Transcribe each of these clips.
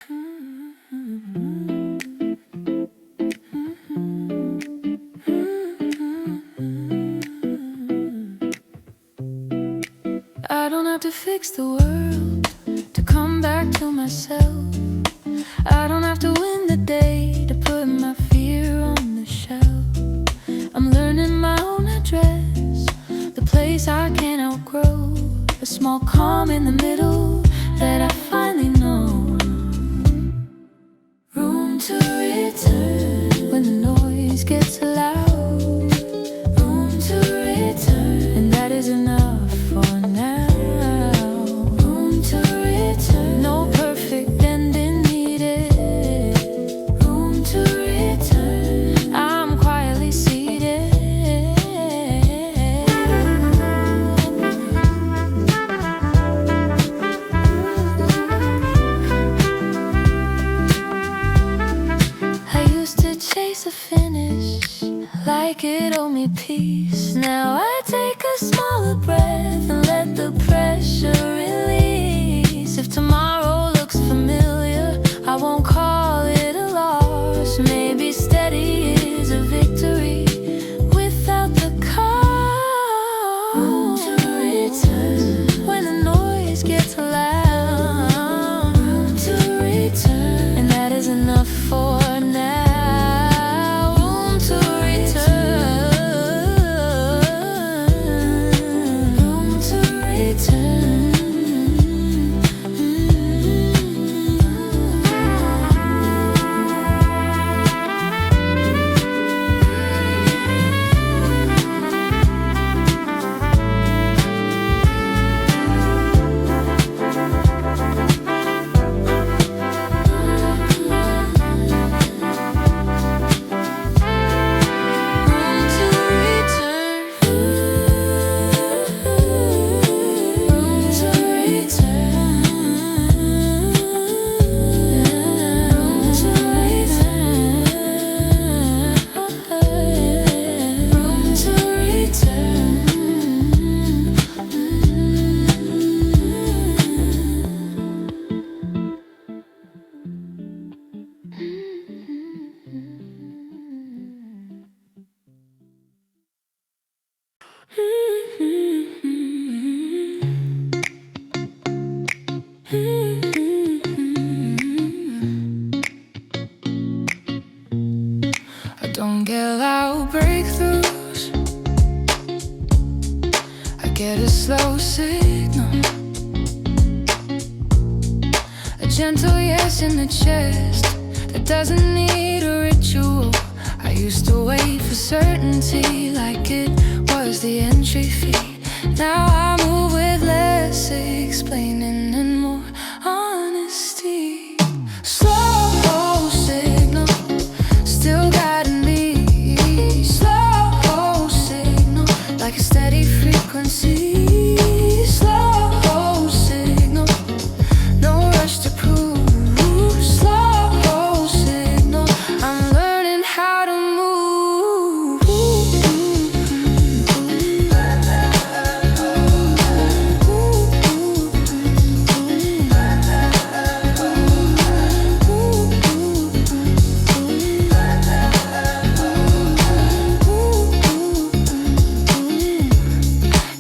I don't have to fix the world to come back to myself. I don't have to win the day to put my fear on the shelf. I'm learning my own address, the place I can't outgrow. A small calm in the middle that I finally know. Room to return when the noise gets loud. Room to return, and that is enough for now. Room to return, no perfect ending needed. Room to return, I'm quietly seated. I used to chase a finish like it owed me peace. Now I take a smaller breath and let the pressure release. If tomorrow looks familiar, I won't call it a loss. Maybe steady is a victory without the call. Room to return when the noise gets loud. Room to return, and that is enough for now. Room to return. Room to return. I don't get loud breakthroughs, I get a slow signal, a gentle yes in the chest that doesn't need a ritual. I used to wait for certainty like it was the entry fee. Now I move with less explaining and more honesty. Slow signal, still guiding me. Slow signal, like a steady frequency. Slow signal, no rush to prove. Slow signal, I'm learning how to move.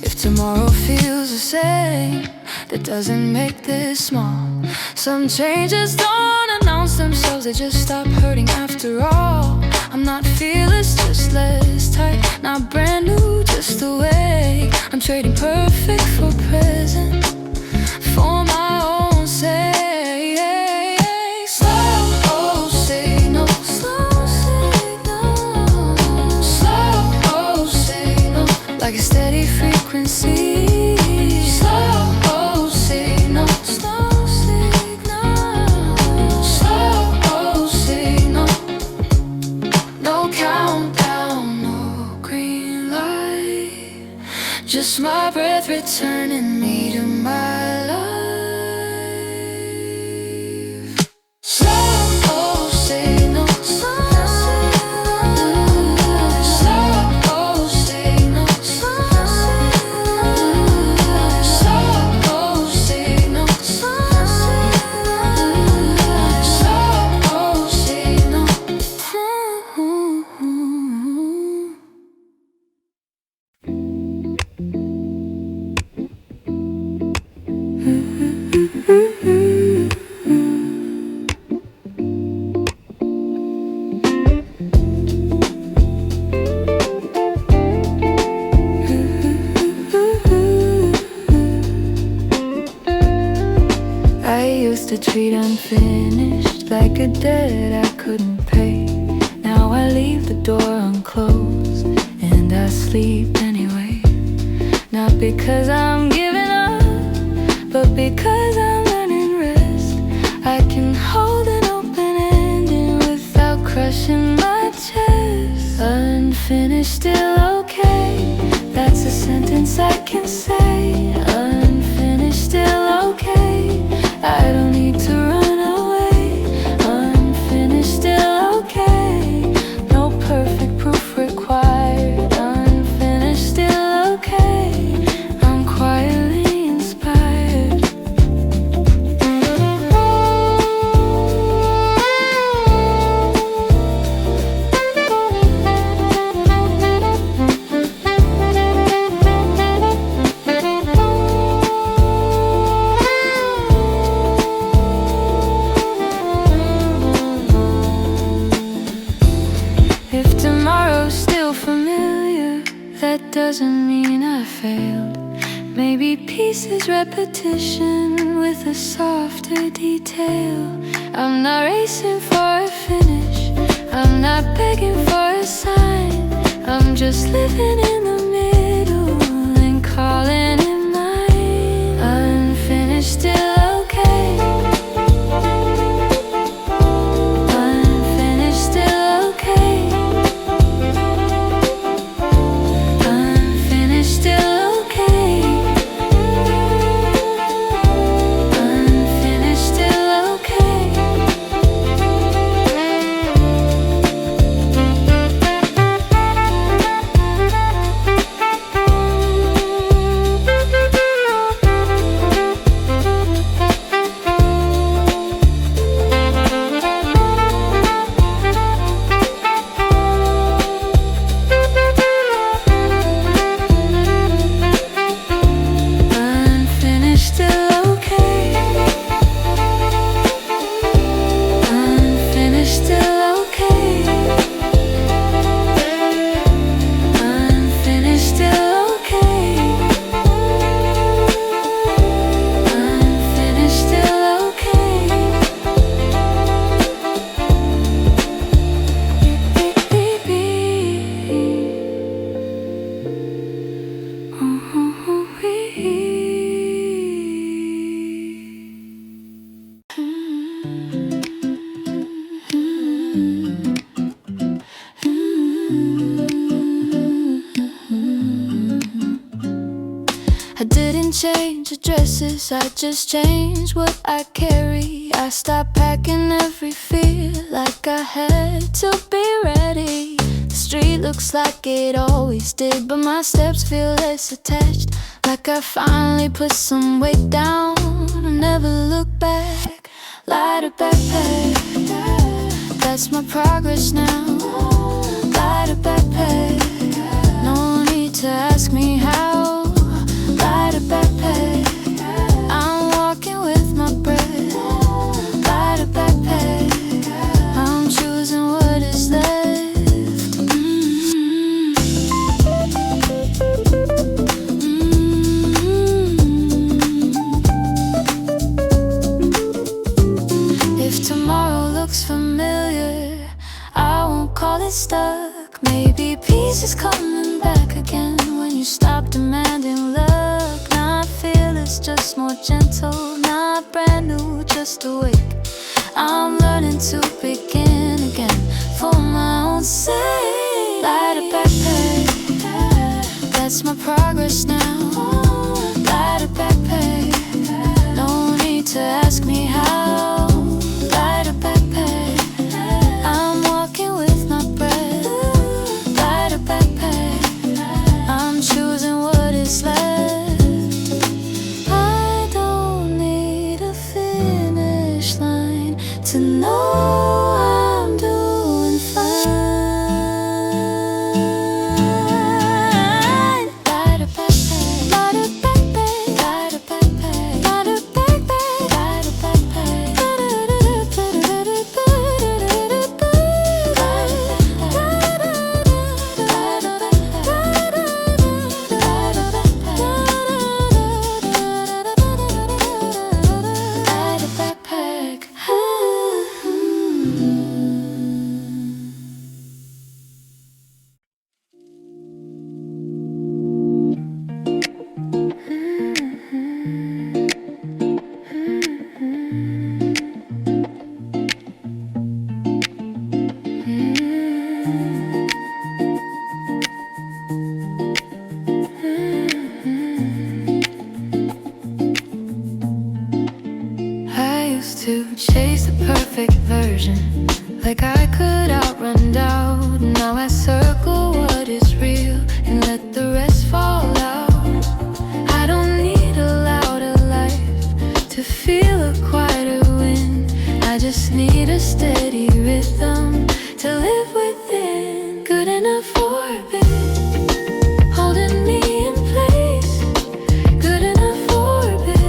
If tomorrow feels the same, that doesn't make this small. Some changes don't announce themselves, they just stop hurting after all. I'm not fearless, just less tight. Not brand new, just awake. I'm trading perfect for present, for my own sake. Slow signal, slow signal, slow signal, like a steady frequency. Slow signal, slow signal, slow signal. No countdown, no green light, just my breath returning me to my life. Slow signal, slow signal, slow signal, slow signal, slow signal, slow signal. unfinished, like a debt I couldn't pay. Now I leave the door unclosed, and I sleep anyway. Not because I'm giving up, but because I'm learning rest. I can hold an open ending without crushing my chest. Unfinished, still okay. That's a sentence I can say. Unfinished, still okay. I don't need to run away. Unfinished, still okay. No perfect proof required. Unfinished, still okay. I'm quietly inspired. If tomorrow's still familiar, that doesn't mean I failed. Maybe peace is repetition with a softer detail. I'm not racing for a finish, I'm not begging for a sign. I'm just living in the middle and calling it mine. Unfinished, still okay. Unfinished, still okay. Unfinished, still okay. Unfinished, still okay. Unfinished, still okay. Unfinished, still okay. Unfinished, still okay. Unfinished, still okay. I didn't change addresses, I just changed what I carry. I stopped packing every fear like I had to be ready. The street looks like it always did, but my steps feel less attached. Like I finally put some weight down and never look back. Lighter backpack, that's my progress now. Lighter backpack, no need to ask me how. Lighter backpack, I'm walking with my breath. Lighter backpack, I'm choosing what is left. If tomorrow looks familiar, I won't call it stuck. Maybe peace is coming back again when you stop demanding love. Not fearless, just more gentle. Not brand new, just awake. I'm learning to begin again for my own sake. Lighter backpack, that's my progress now. Lighter backpack, no need to ask me how. Lighter backpack, I'm walking with my breath. Lighter backpack, I'm choosing what is left. I don't need a finish line to know I'm doing fine. Lighter backpack, lighter backpack, lighter backpack, lighter backpack, lighter backpack. Lighter backpack. To chase the perfect version, like I could outrun doubt. Now I circle what is real and let the rest fall out. I don't need a louder life to feel a quieter wind. I just need a steady rhythm to live within. Good enough orbit, holding me in place. Good enough orbit,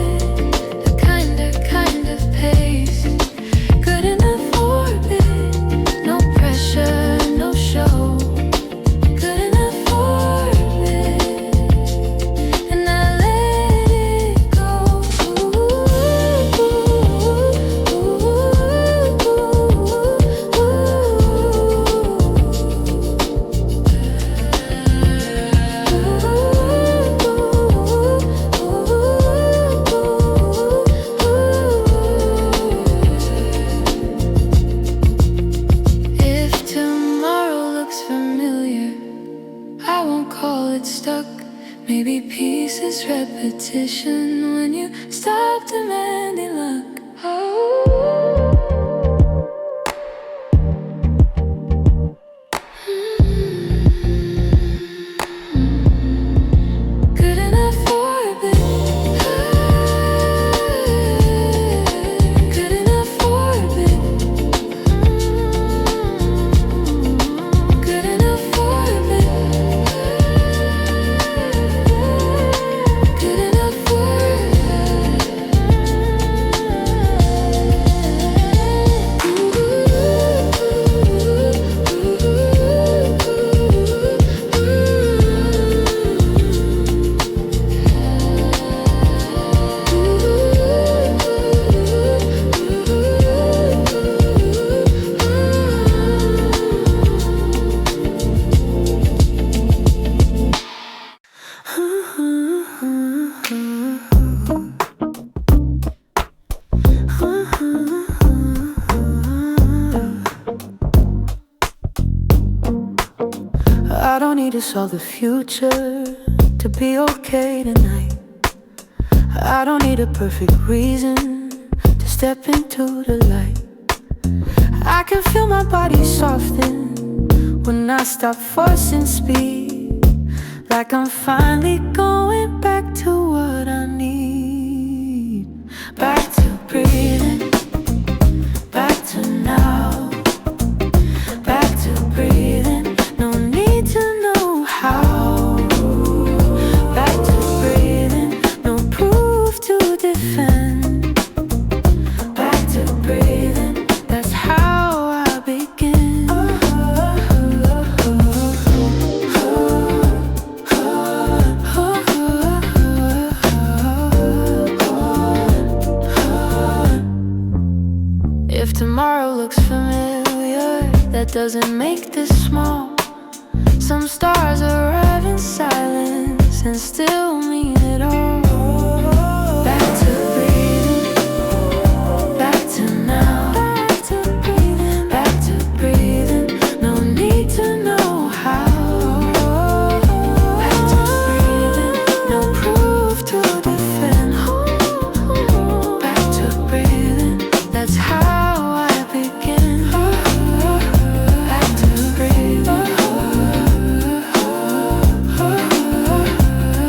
a kind of pace. Good enough orbit, no pressure, no show. Good enough orbit, and I let it go. If tomorrow looks familiar, I won't call it stuck. Maybe peace is repetition when you stop demanding luck. Good enough orbit. Good enough orbit. Good enough orbit. Good enough I don't need to solve the future to be okay tonight. I don't need a perfect reason to step into the light. I can feel my body soften when I stop forcing speed, like I'm finally going back to what I need. Back to breathing, back to now. Back to breathing, no need to know how. Back to breathing, no proof to defend. Back to breathing, that's how I begin. If tomorrow looks familiar, that doesn't make this small. Some stars arrive in silence and still mean it all. Back to breathing, back to now. Back to breathing, back to breathing, no need to know how. Back to breathing, no proof to defend. Back to breathing, that's how I begin. Back to breathing,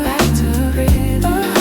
back to breathing.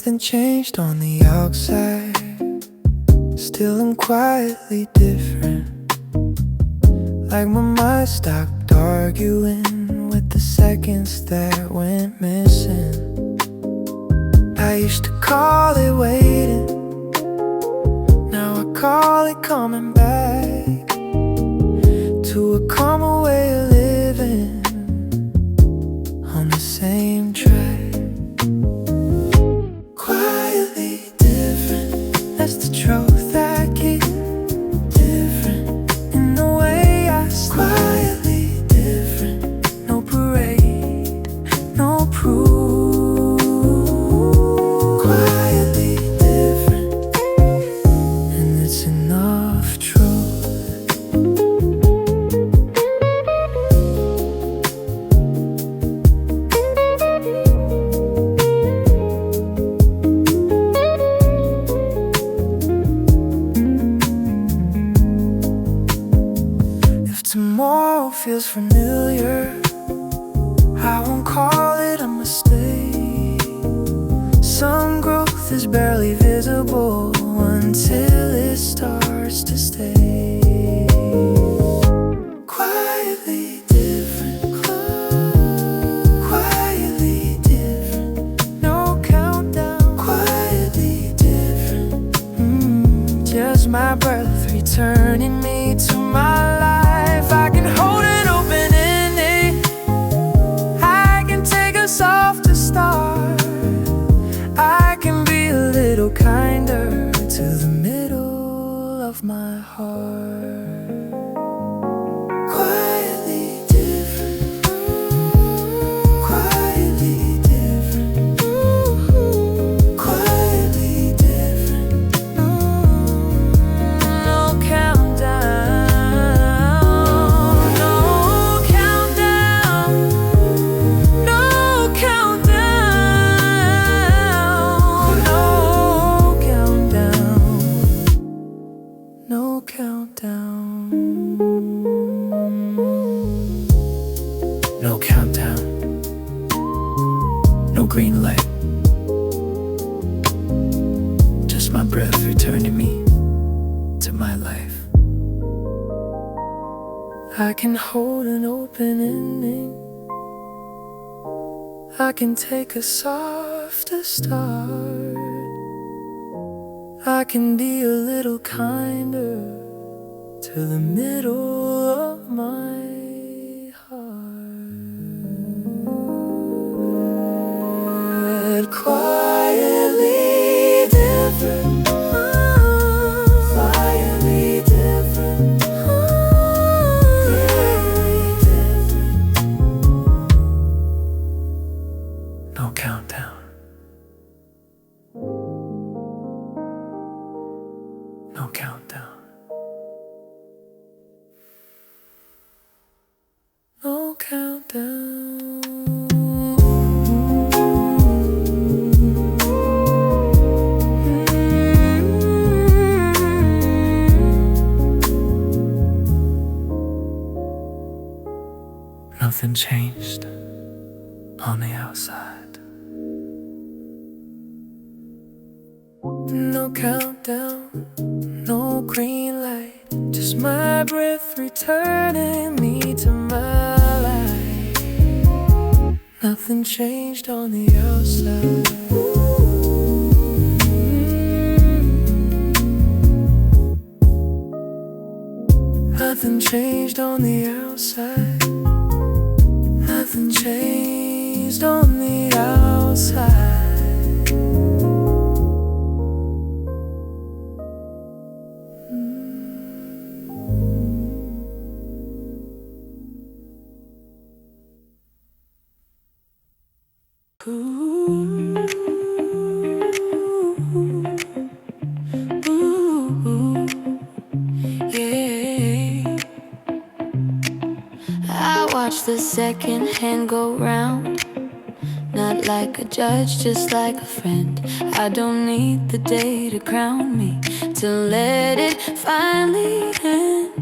Nothing changed on the outside, still I'm quietly different. Like my mind stopped arguing with the seconds that went missing. I used to call it waiting, now I call it coming back to a calmer way of living on the same track. Quietly different, that's the truth. I keep different in the way I speak. Quietly different, no parade, no proof. Quietly different, and it's enough truth. Tomorrow feels familiar, I won't call it a mistake. Some growth is barely visible until it starts to stay. Quietly different, quietly different, no countdown. Quietly different, just my breath returning me to my life. I can hold an open ending, I can take a softer start, I can be a little kinder to the middle of my heart. Quietly different, quietly different, quietly different, no countdown. No countdown, no countdown, no green light, just my breath returning me to my life. I can hold an open ending, I can take a softer start, I can be a little kinder to the middle of my heart. Quietly different, quietly different, quietly different, no countdown. No countdown, no countdown. Nothing changed on the outside. No countdown, no green light, just my breath returning me to my life. Nothing changed on the outside. Nothing changed on the outside. Nothing changed on the outside. Yeah. I watch the second hand go round, not like a judge, just like a friend. I don't need the day to crown me, to let it finally end.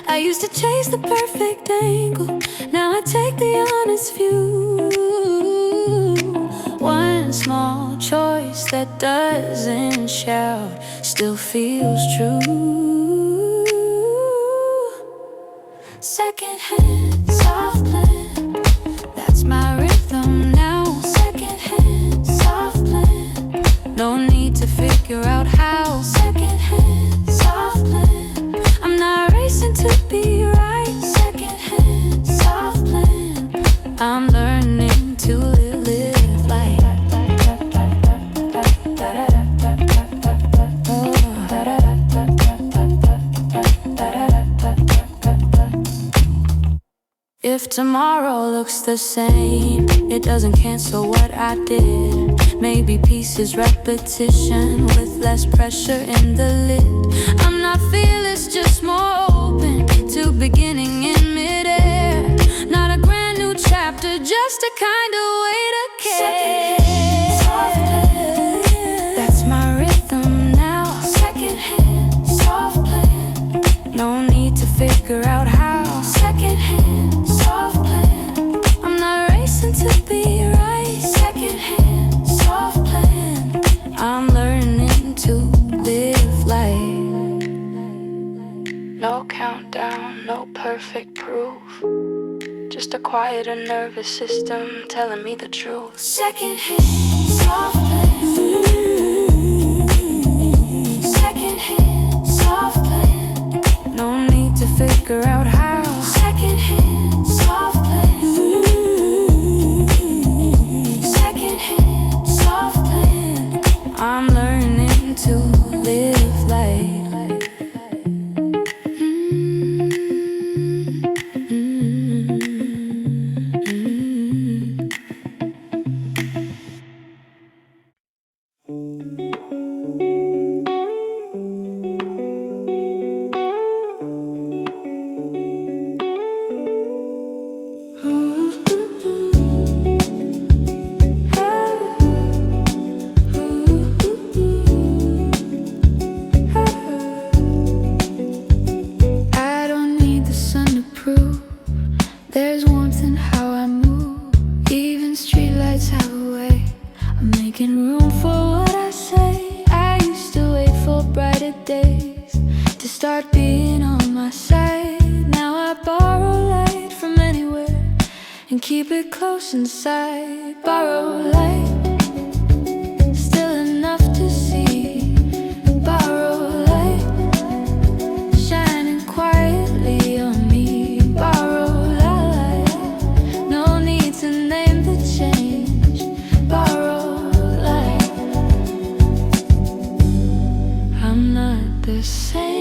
I used to chase the perfect angle, now I take the honest view. One small choice that doesn't shout still feels true. Secondhand soft blend, that's my rhythm now. Secondhand soft blend, no need to figure out how. Secondhand soft blend, I'm not racing to be right. Secondhand soft blend, I'm learning to live life. If tomorrow looks the same, it doesn't cancel what I did. Maybe pieces repetition with less pressure in the lid. I'm not fearless, just more open to beginning in midair. Not a brand new chapter, just a kind of way to care. Secondhand soft blend, that's my rhythm now. Secondhand soft blend, no need to figure out how. Secondhand soft blend, I'm not racing to be right. Secondhand soft blend, I'm learning to live life. No countdown, no perfect proof, just a quieter nervous system telling me the truth. Secondhand soft blend, secondhand soft blend, no need to figure out how. Secondhand soft blend, secondhand soft blend, I'm learning to live life. There's warmth in how I move. Even streetlights have a way of making room for what I say. I used to wait for brighter days to start being on my side. Now I borrow light from anywhere and keep it close inside. Borrow light, still enough to see. Borrow light, shining quietly on me. Borrow the same.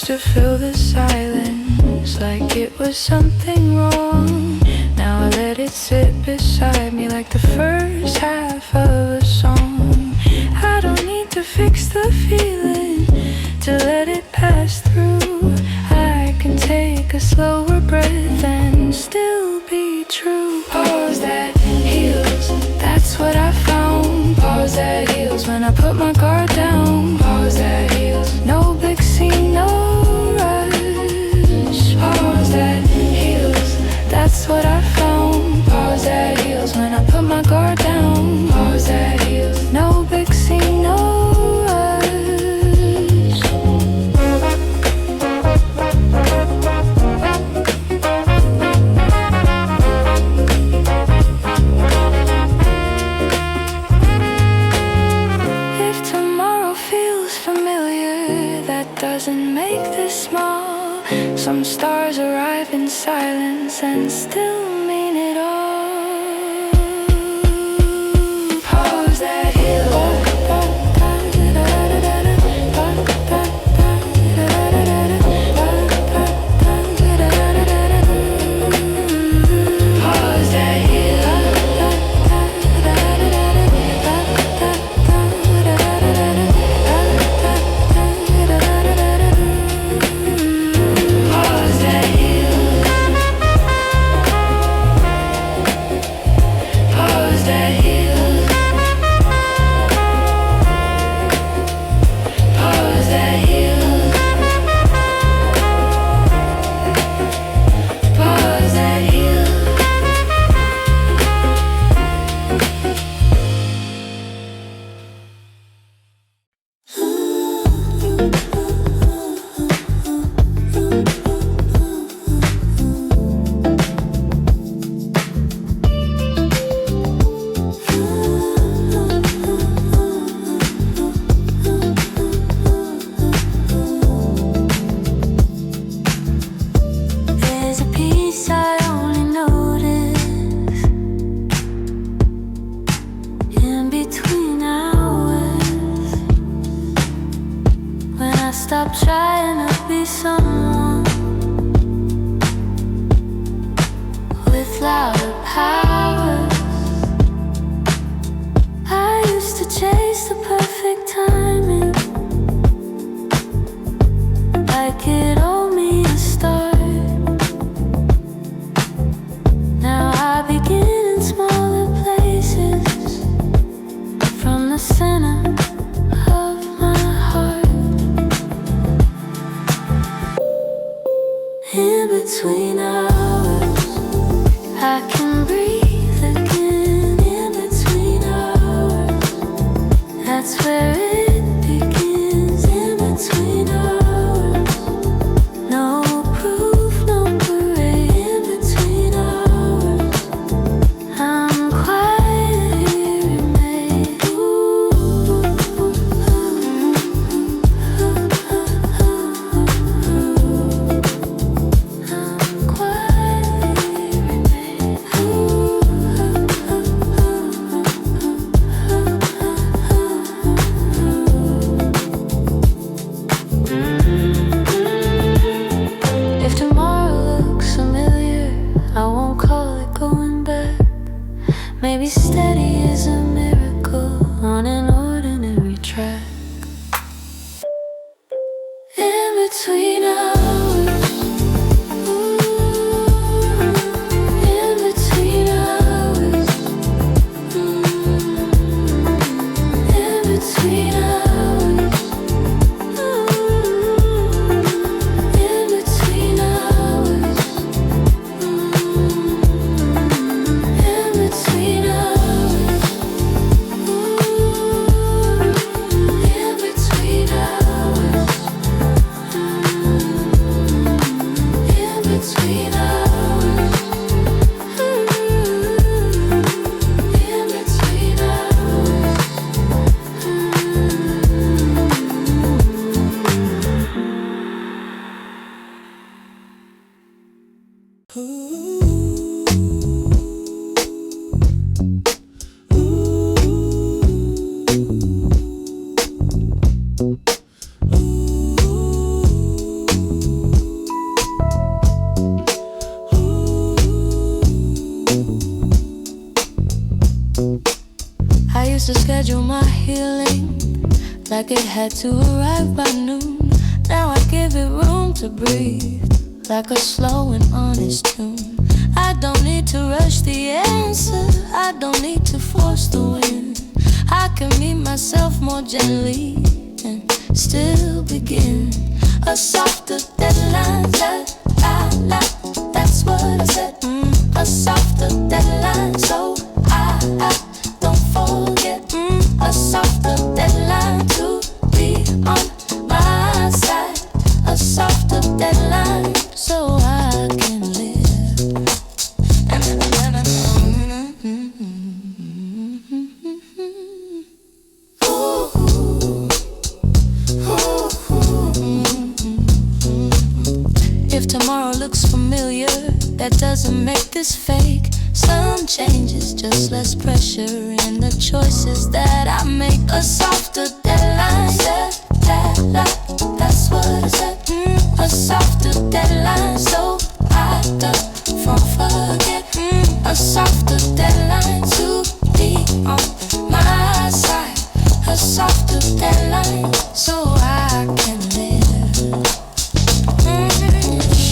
used to fill the silence like it was something wrong. Now I let it sit beside me like the first half of a song. I don't need to fix the feeling to let it pass through. I can take a slower breath and still be true. Pause that heals, that's what I found. Pause that heals when I put my guard down. Pause that heals, no big scene, no rush. Pause that heals, that's what I found. Pause that heals when I put my guard down. Pause that heals, no big scene, no rush. If tomorrow feels familiar, that doesn't make this small. Some stars arrive in silence and still mean it all. Pause that hill. Stop trying to be someone with louder powers. I used to chase the perfect timing like it owed me a start. Now I begin in smaller places from the center of my heart. In between hours, I can breathe again. In between hours, that's where it begins. In between hours, no proof, no parade. In between hours, I'm quiet here in May. If tomorrow looks familiar, I won't call it going back. Maybe steady is a miracle on an ordinary track. In between hours, in between hours, in between hours, in between hours, in between hours. used to schedule my healing like it had to arrive by noon. Now I give it room to breathe, like a slow and honest tune. I don't need to rush the answer, I don't need to force the win. I can meet myself more gently and still begin. A softer deadline, la la la, that's what I said. A softer deadline, so I don't forget. A softer deadline to be on my side. A softer deadline, so I can live. If tomorrow looks familiar, that doesn't make this fake. Some changes, just less pressure in the choices that I make. A softer deadline, that's what I said. A softer deadline, so I don't forget. A softer deadline to be on my side. A softer deadline, so I can live.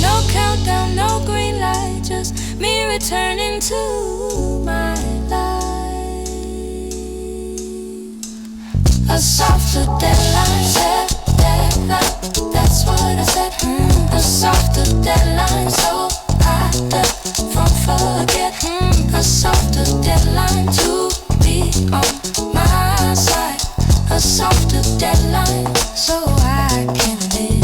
No countdown, no green light, just me returning to my life. A softer deadline, that's what I said. A softer deadline, so I don't forget. A softer deadline to be on my side. A softer deadline, so I can live.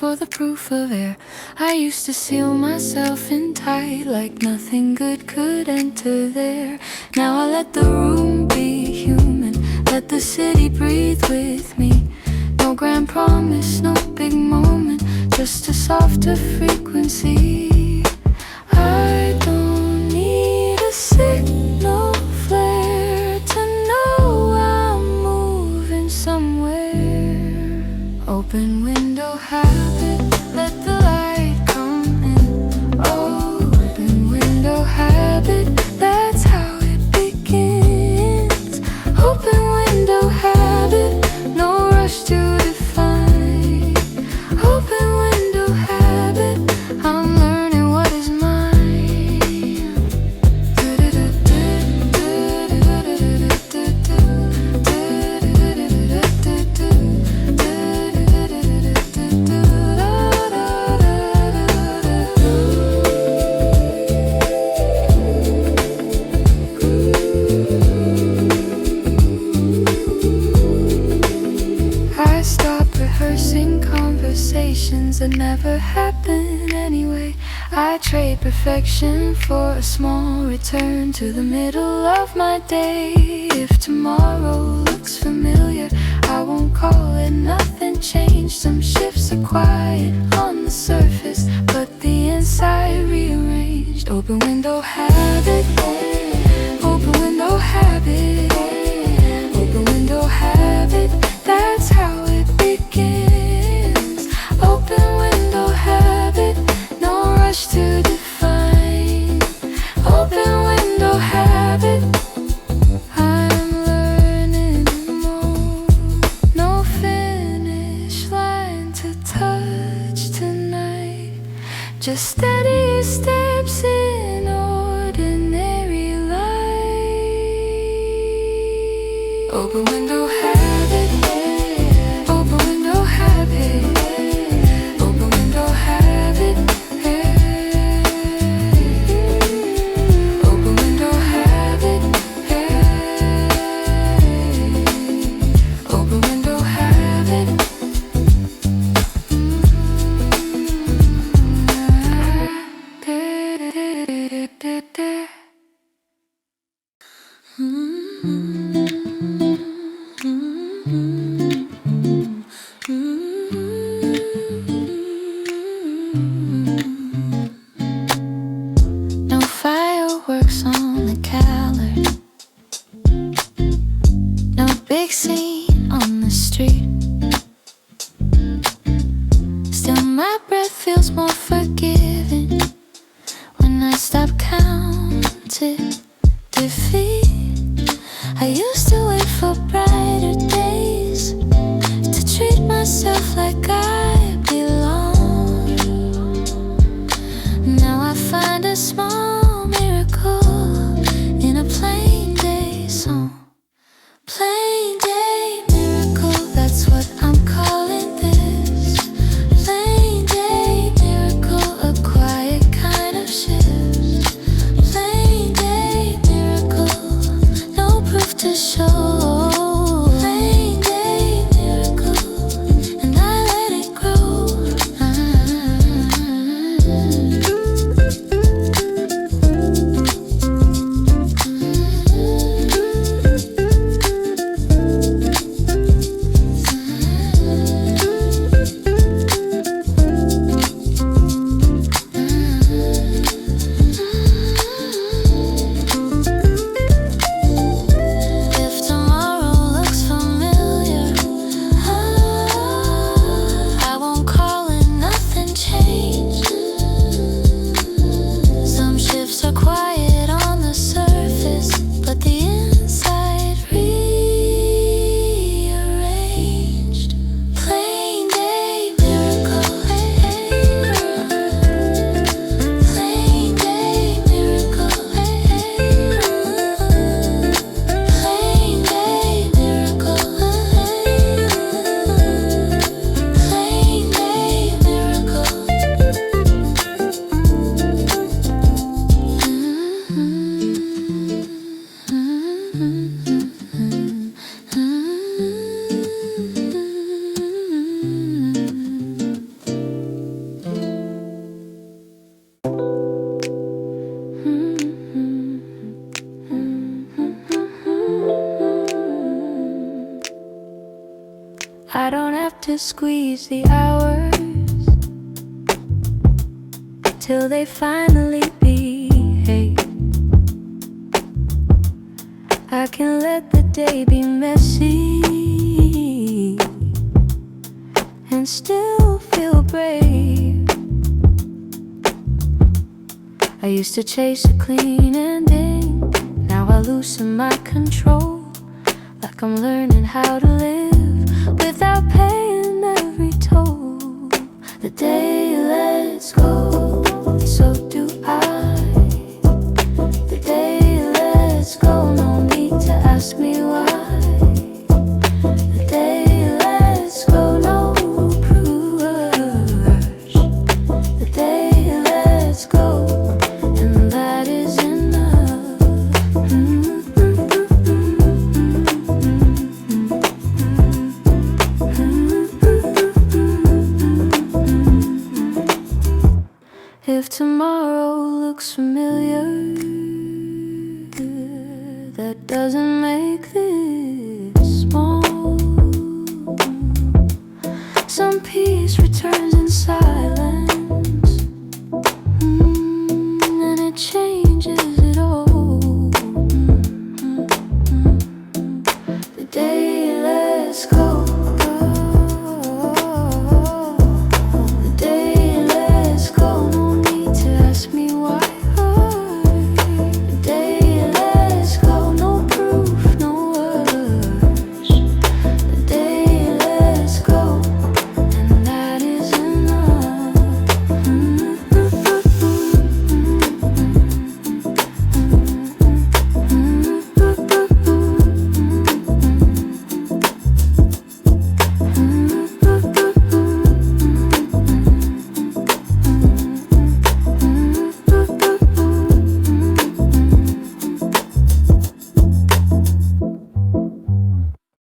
For the proof of air, I used to seal myself in tight, like nothing good could enter there. Now I let the room be human, let the city breathe with me. No grand promise, no big moment, just a softer frequency. I don't need a signal flare to know I'm moving somewhere. Open window habit, let the light come in. Open window habit, that's how it begins. Open window habit, no rush to define. Open window habit, I'm learning what is mine. That never happen anyway. I trade perfection for a small return to the middle of my day. If tomorrow looks familiar, I won't call it nothing changed. Some shifts are quiet on the surface, but the inside rearranged. Open window habit, open window habit, open window habit, that's how it begins. Open window habit, no rush to define. Open window habit, I'm learning more. No finish line to touch tonight, just steady steps in ordinary life. Open window habit, open window habit. Open window habit, breath feels more forgiving when I stop counting defeat. I used to wait for brighter days to treat myself like I belong. Now I find a small miracle in a plain day song. Plain day miracle, that's what I'm calling this. Plain day miracle, a quiet kind of shift. Plain day miracle, no proof to show. Plain day miracle, and I let it grow. If tomorrow looks familiar, I won't call it, nothing changed. Some shifts are quiet on the surface, but the inside rearranged. Plain day miracle. Plain day miracle. Plain day miracle. Plain day miracle. I don't have to squeeze the hours till they finally behave. I can let the day be messy and still feel brave. I used to chase a clean ending, now I loosen my control, like I'm learning how to live without paying every toll. The day lets go, so do I. The day lets go, no need to ask me why. The day lets go, no rush. The day lets go, and that is enough. If tomorrow looks familiar, that doesn't make this small. Some peace returns